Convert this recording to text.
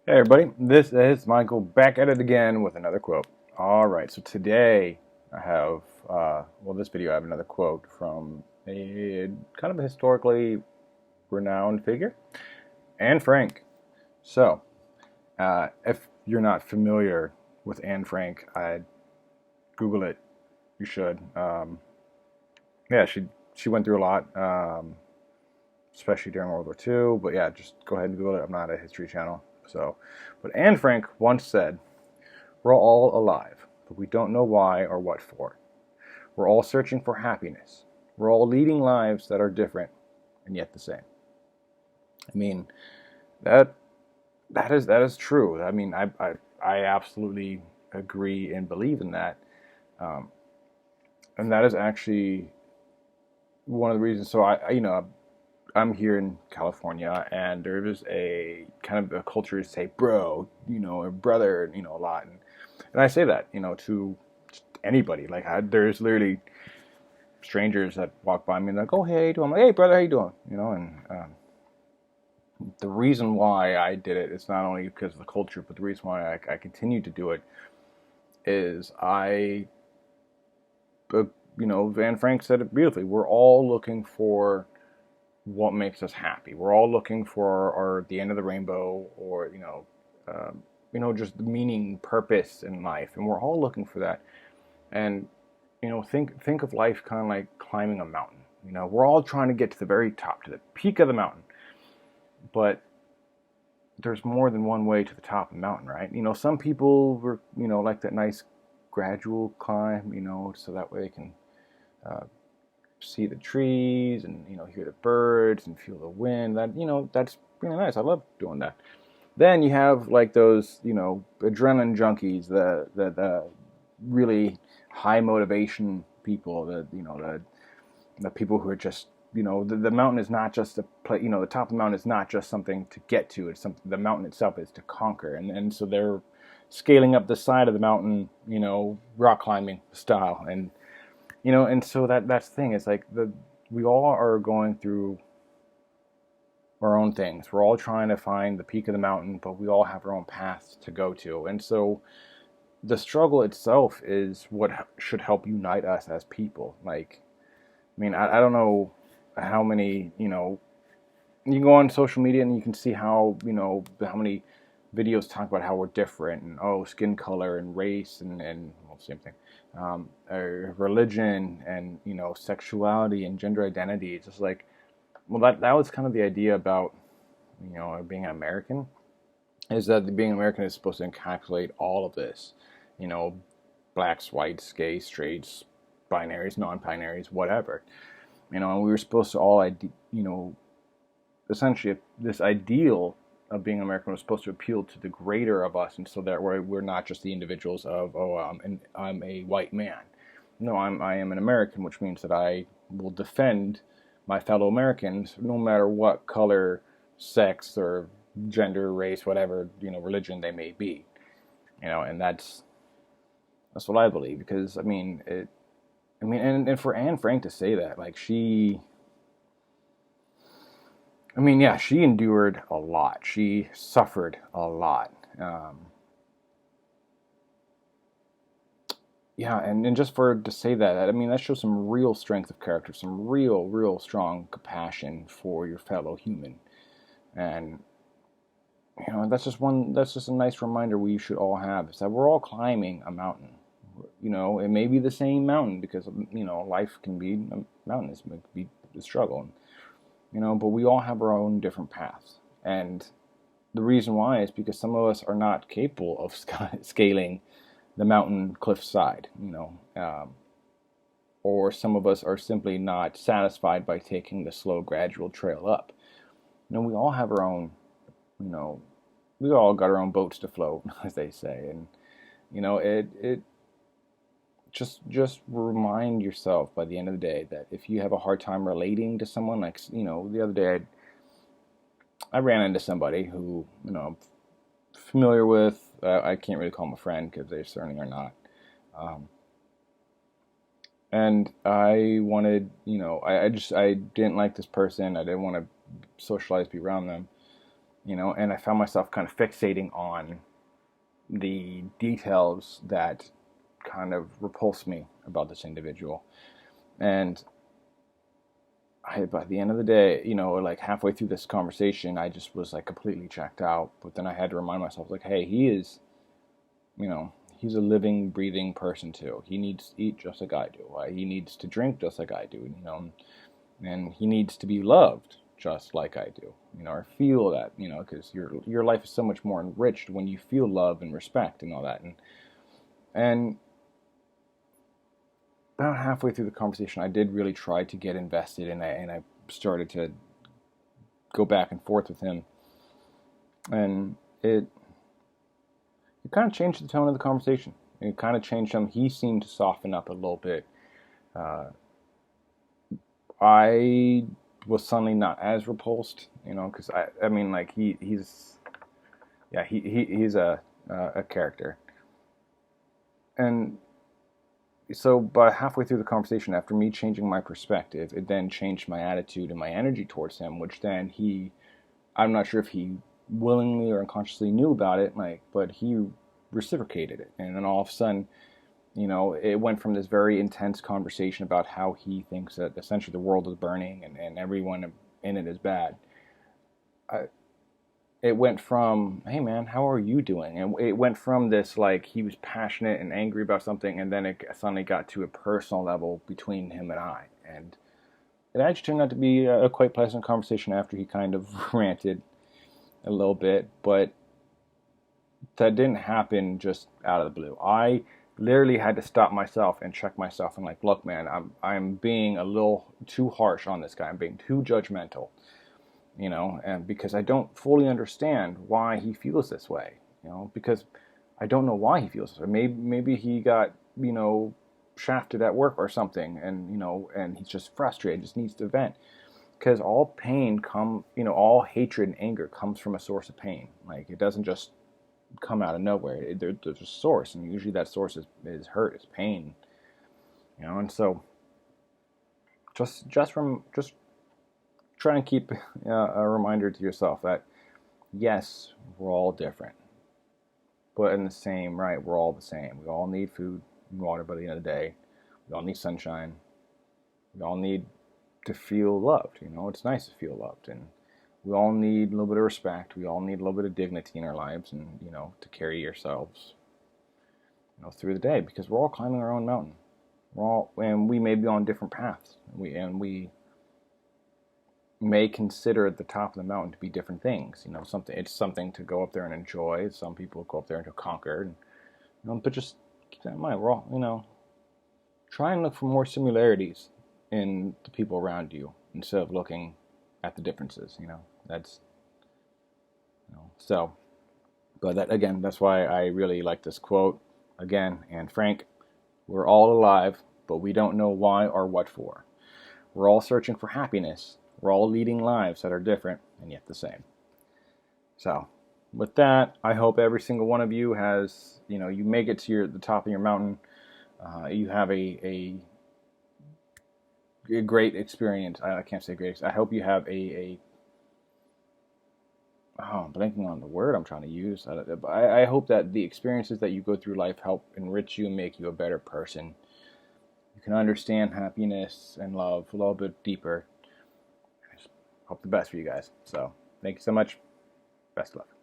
Hey everybody, this is Michael back at it again with another quote. Alright, so today I have, this video I have another quote from a kind of a historically renowned figure, Anne Frank. So, if you're not familiar with Anne Frank, I'd Google it. You should. Yeah, she went through a lot, especially during World War II, but yeah, just go ahead and Google it. I'm not a history channel. So, but Anne Frank once said, "We're all alive, but we don't know why or what for. We're all searching for happiness. We're all leading lives that are different and yet the same." I mean, that that is true. I mean, I absolutely agree and believe in that, um, and that is actually one of the reasons. So I'm here in California, and there is a kind of a culture to say bro, or brother, a lot, and I say that, to anybody. Like there's literally strangers that walk by me and they're like, "Oh, hey, how you doing?" I'm like, "Hey, brother, how you doing?" And the reason why I did it is not only because of the culture, but the reason why I continue to do it is uh, Van Frank said it beautifully. We're all looking for what makes us happy. We're all looking for our the end of the rainbow, or just the meaning, purpose in life, and we're all looking for that. And think of life kind of like climbing a mountain. We're all trying to get to the very top, to the peak of the mountain, but there's more than one way to the top of the mountain, right? Some people were, like that nice gradual climb, so that way they can uh, see the trees and hear the birds and feel the wind. That's really nice. I love doing that. Then you have like those adrenaline junkies, the really high motivation people, the people who are just the mountain is not just a play. The top of the mountain is not just something to get to. It's something, the mountain itself is to conquer, and so they're scaling up the side of the mountain, rock climbing style, and so that's the thing. It's like we all are going through our own things. We're all trying to find the peak of the mountain, but we all have our own paths to go to. And so the struggle itself is what should help unite us as people. Like, I mean, I don't know how many, you can go on social media and you can see how many videos talk about how we're different, and skin color and race and well, same thing, religion and sexuality and gender identity. It's just like, well, that was kind of the idea about being an American, is that being American is supposed to encapsulate all of this, you know, blacks, whites, gays, straights, binaries, non-binaries, whatever, and we were supposed to all, essentially this ideal of being American was supposed to appeal to the greater of us, and so that we're not just the individuals of I'm a white man. No, I am an American, which means that I will defend my fellow Americans no matter what color, sex, or gender, race, whatever religion they may be. And that's what I believe, because and for Anne Frank to say that, like, yeah, she endured a lot. She suffered a lot. Yeah, and just for to say that, that shows some real strength of character, some real strong compassion for your fellow human. And that's just a nice reminder we should all have, is that we're all climbing a mountain. It may be the same mountain, because life can be mountainous, it can be a struggle, but we all have our own different paths. And the reason why is because some of us are not capable of scaling the mountain cliff side, or some of us are simply not satisfied by taking the slow, gradual trail up. We all have our own, you know, we all got our own boats to float, as they say, and it just remind yourself by the end of the day that if you have a hard time relating to someone, like the other day I ran into somebody who I'm familiar with. I can't really call them a friend because they certainly are not. Um, and I wanted, I didn't like this person. I didn't want to socialize, be around them. and I found myself kind of fixating on the details that kind of repulsed me about this individual. And by the end of the day, like halfway through this conversation, I just was like completely checked out. But then I had to remind myself, like, hey, he's a living, breathing person too. He needs to eat just like I do. He needs to drink just like I do, and he needs to be loved just like I do, or feel that, because your life is so much more enriched when you feel love and respect and all that. And about halfway through the conversation, I did really try to get invested, and I started to go back and forth with him, and it kind of changed the tone of the conversation. It kind of changed him. He seemed to soften up a little bit. I was suddenly not as repulsed, because I mean, like he's a character, and so by halfway through the conversation, after me changing my perspective, it then changed my attitude and my energy towards him, which then I'm not sure if he willingly or unconsciously knew about it, but he reciprocated it. And then all of a sudden, it went from this very intense conversation about how he thinks that essentially the world is burning and everyone in it is bad. It went from, hey man, how are you doing? And it went from this, like, he was passionate and angry about something, and then it suddenly got to a personal level between him and I. And it actually turned out to be a quite pleasant conversation after he kind of ranted a little bit, but that didn't happen just out of the blue. I literally had to stop myself and check myself and like, look man, I'm being a little too harsh on this guy. I'm being too judgmental. And because I don't fully understand why he feels this way, because I don't know why he feels this way. Maybe he got, shafted at work or something, and he's just frustrated, just needs to vent. Because all pain all hatred and anger comes from a source of pain. Like, it doesn't just come out of nowhere. There's a source, and usually that source is hurt, is pain, and so just try and keep a reminder to yourself that, yes, we're all different, but in the same, right, we're all the same. We all need food and water by the end of the day. We all need sunshine. We all need to feel loved. It's nice to feel loved, and we all need a little bit of respect. We all need a little bit of dignity in our lives, and to carry ourselves through the day, because we're all climbing our own mountain. And we may be on different paths. We may consider the top of the mountain to be different things. It's something to go up there and enjoy. Some people go up there and to conquer. But just keep that in mind. We're all, try and look for more similarities in the people around you instead of looking at the differences. That's, so. But that's why I really like this quote. Again, Anne Frank, we're all alive, but we don't know why or what for. We're all searching for happiness. We're all leading lives that are different and yet the same. So, with that, I hope every single one of you has, you make it to the top of your mountain. You have a great experience. I can't say great. I hope you have I'm blanking on the word I'm trying to use. I hope that the experiences that you go through life help enrich you and make you a better person. You can understand happiness and love a little bit deeper. Hope the best for you guys. So, thank you so much. Best of luck.